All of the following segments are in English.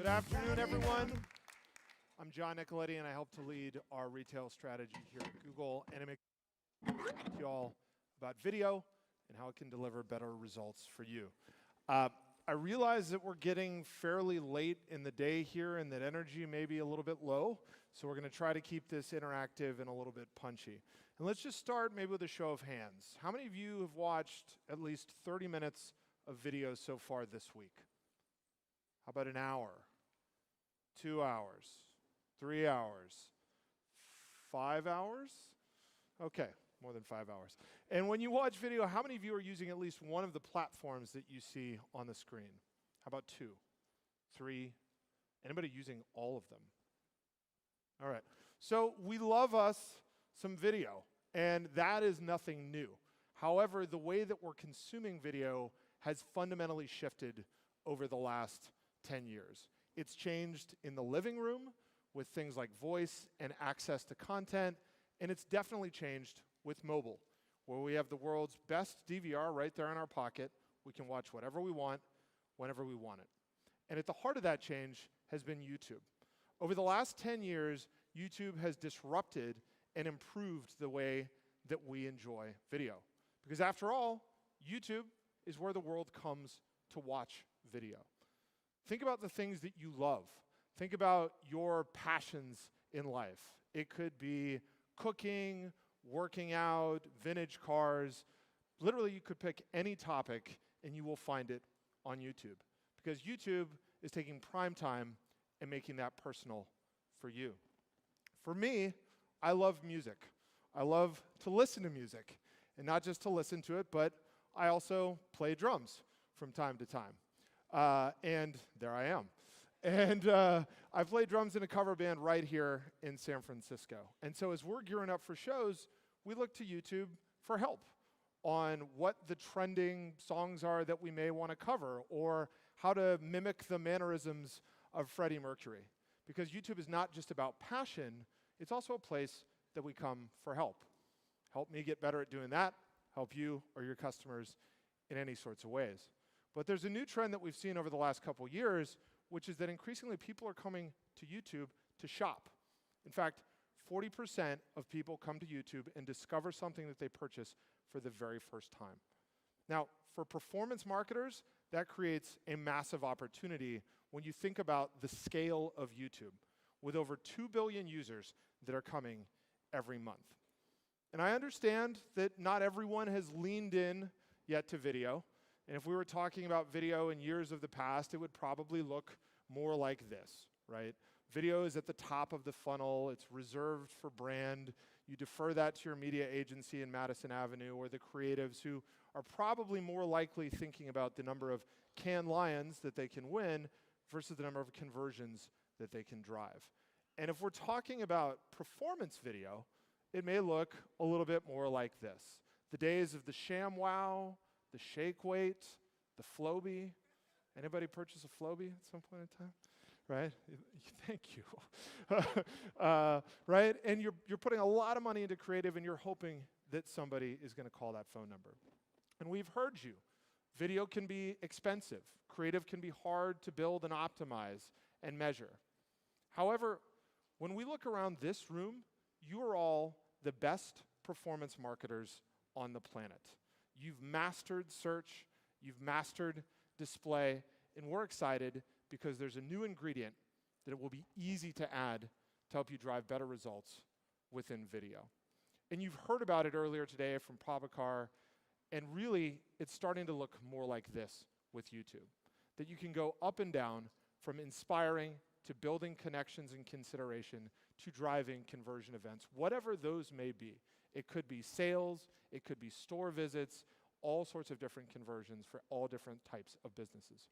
Good afternoon, everyone. I'm John Nicoletti, and I help to lead our retail strategy here at Google. And I'm excited to talk to you all about video and how it can deliver better results for you. I realize that we're getting fairly late in the day here and that energy may be a little bit low, so we're going to try to keep this interactive and a little bit punchy. And let's just start maybe with a show of hands. How many of you have watched at least 30 minutes of video so far this week? How about an hour? 2 hours? 3 hours? 5 hours? Okay, more than 5 hours. And when you watch video, how many of you are using at least one of the platforms that you see on the screen? How about 2? 3? Anybody using all of them? All right. So we love us some video, and that is nothing new. However, the way that we're consuming video has fundamentally shifted over the last 10 years. It's changed in the living room with things like voice and access to content, and it's definitely changed with mobile, where we have the world's best DVR right there in our pocket. We can watch whatever we want, whenever we want it. And at the heart of that change has been YouTube. Over the last 10 years, YouTube has disrupted and improved the way that we enjoy video. Because after all, YouTube is where the world comes to watch video. Think about the things that you love. Think about your passions in life. It could be cooking, working out, vintage cars. Literally, you could pick any topic and you will find it on YouTube. Because YouTube is taking prime time and making that personal for you. For me, I love music. I love to listen to music. And not just to listen to it, but I also play drums from time to time. And there I am. And I play drums in a cover band right here in San Francisco. And so as we're gearing up for shows, we look to YouTube for help on what the trending songs are that we may want to cover, or how to mimic the mannerisms of Freddie Mercury. Because YouTube is not just about passion, it's also a place that we come for help. Help me get better at doing that, help you or your customers in any sorts of ways. But there's a new trend that we've seen over the last couple years, which is that increasingly people are coming to YouTube to shop. In fact, 40% of people come to YouTube and discover something that they purchase for the very first time. Now, for performance marketers, that creates a massive opportunity when you think about the scale of YouTube, with over 2 billion users that are coming every month. And I understand that not everyone has leaned in yet to video. And if we were talking about video in years of the past, it would probably look more like this, right? Video is at the top of the funnel. It's reserved for brand. You defer that to your media agency in Madison Avenue, or the creatives who are probably more likely thinking about the number of Cannes Lions that they can win versus the number of conversions that they can drive. And if we're talking about performance video, it may look a little bit more like this. The days of the ShamWow, the Shake Weight, the Flowbee. Anybody purchase a Flowbee at some point in time? Right? Thank you. Right? And you're putting a lot of money into creative, and you're hoping that somebody is going to call that phone number. And we've heard you. Video can be expensive. Creative can be hard to build and optimize and measure. However, when we look around this room, you are all the best performance marketers on the planet. You've mastered search, you've mastered display, and we're excited because there's a new ingredient that it will be easy to add to help you drive better results within video. And you've heard about it earlier today from Prabhakar, and really it's starting to look more like this with YouTube. That you can go up and down from inspiring to building connections and consideration to driving conversion events, whatever those may be. It could be sales, it could be store visits, all sorts of different conversions for all different types of businesses.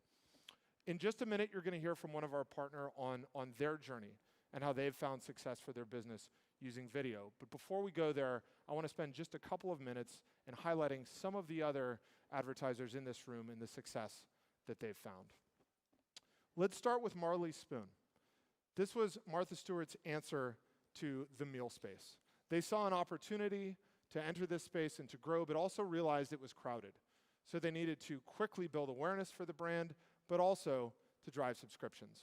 In just a minute, you're going to hear from one of our partners on their journey and how they've found success for their business using video. But before we go there, I want to spend just a couple of minutes in highlighting some of the other advertisers in this room and the success that they've found. Let's start with Marley Spoon. This was Martha Stewart's answer to the meal space. They saw an opportunity to enter this space and to grow, but also realized it was crowded. So they needed to quickly build awareness for the brand, but also to drive subscriptions.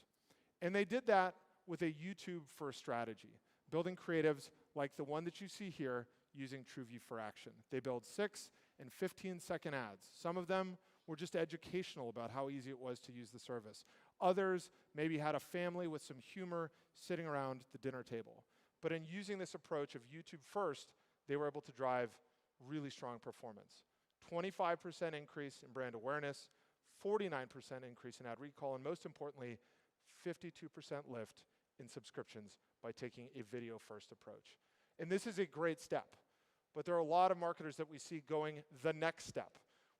And they did that with a YouTube-first strategy, building creatives like the one that you see here using TrueView for Action. They build 6 and 15-second ads. Some of them were just educational about how easy it was to use the service. Others maybe had a family with some humor sitting around the dinner table. But in using this approach of YouTube first, they were able to drive really strong performance. 25% increase in brand awareness, 49% increase in ad recall, and most importantly, 52% lift in subscriptions by taking a video-first approach. And this is a great step, but there are a lot of marketers that we see going the next step,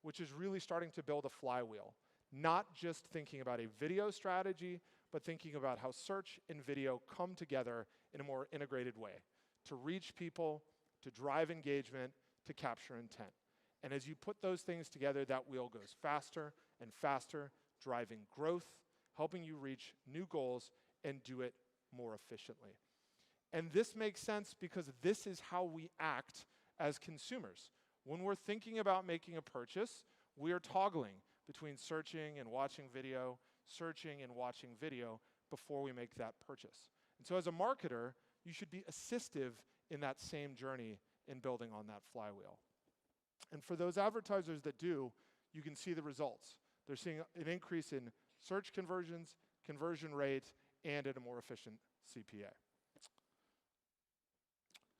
which is really starting to build a flywheel, not just thinking about a video strategy, but thinking about how search and video come together in a more integrated way to reach people, to drive engagement, to capture intent. And as you put those things together, that wheel goes faster and faster, driving growth, helping you reach new goals and do it more efficiently. And this makes sense because this is how we act as consumers. When we're thinking about making a purchase, we are toggling between searching and watching video, searching and watching video before we make that purchase. And so as a marketer, you should be assistive in that same journey in building on that flywheel. And for those advertisers that do, you can see the results. They're seeing an increase in search conversions, conversion rate, and at a more efficient CPA.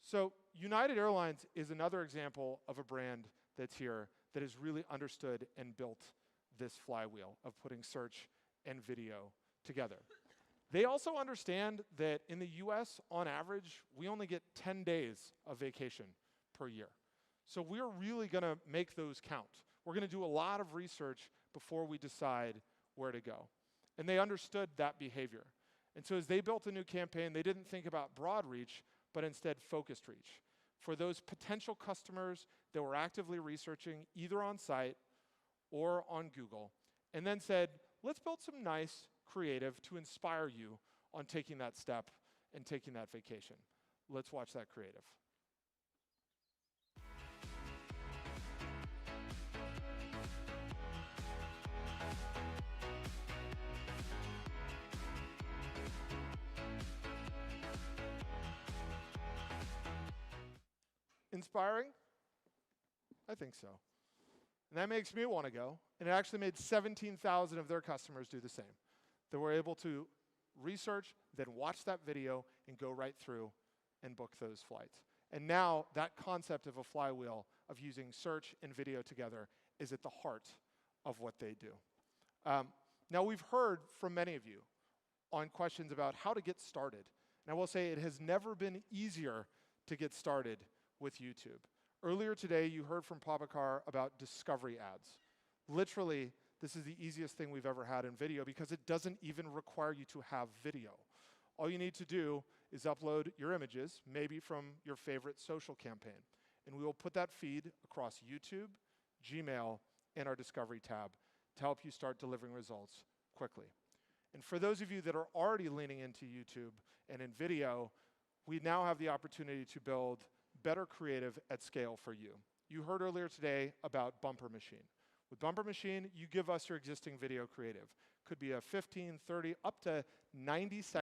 So United Airlines is another example of a brand that's here that has really understood and built this flywheel of putting search and video together. They also understand that in the US, on average, we only get 10 days of vacation per year. So we're really gonna make those count. We're gonna do a lot of research before we decide where to go. And they understood that behavior. And so as they built a new campaign, they didn't think about broad reach, but instead focused reach. For those potential customers that were actively researching either on site or on Google, and then said, let's build some nice creative to inspire you on taking that step and taking that vacation. Let's watch that creative. Inspiring? I think so. And that makes me want to go. And it actually made 17,000 of their customers do the same. They were able to research, then watch that video, and go right through and book those flights. And now that concept of a flywheel of using search and video together is at the heart of what they do. Now we've heard from many of you on questions about how to get started. And I will say it has never been easier to get started with YouTube. Earlier today, you heard from Prabhakar about discovery ads. Literally, this is the easiest thing we've ever had in video because it doesn't even require you to have video. All you need to do is upload your images, maybe from your favorite social campaign, and we will put that feed across YouTube, Gmail, and our Discovery tab to help you start delivering results quickly. And for those of you that are already leaning into YouTube and in video, we now have the opportunity to build better creative at scale for you. You heard earlier today about Bumper Machine. With Bumper Machine, you give us your existing video creative. Could be a 15, 30, up to 90 second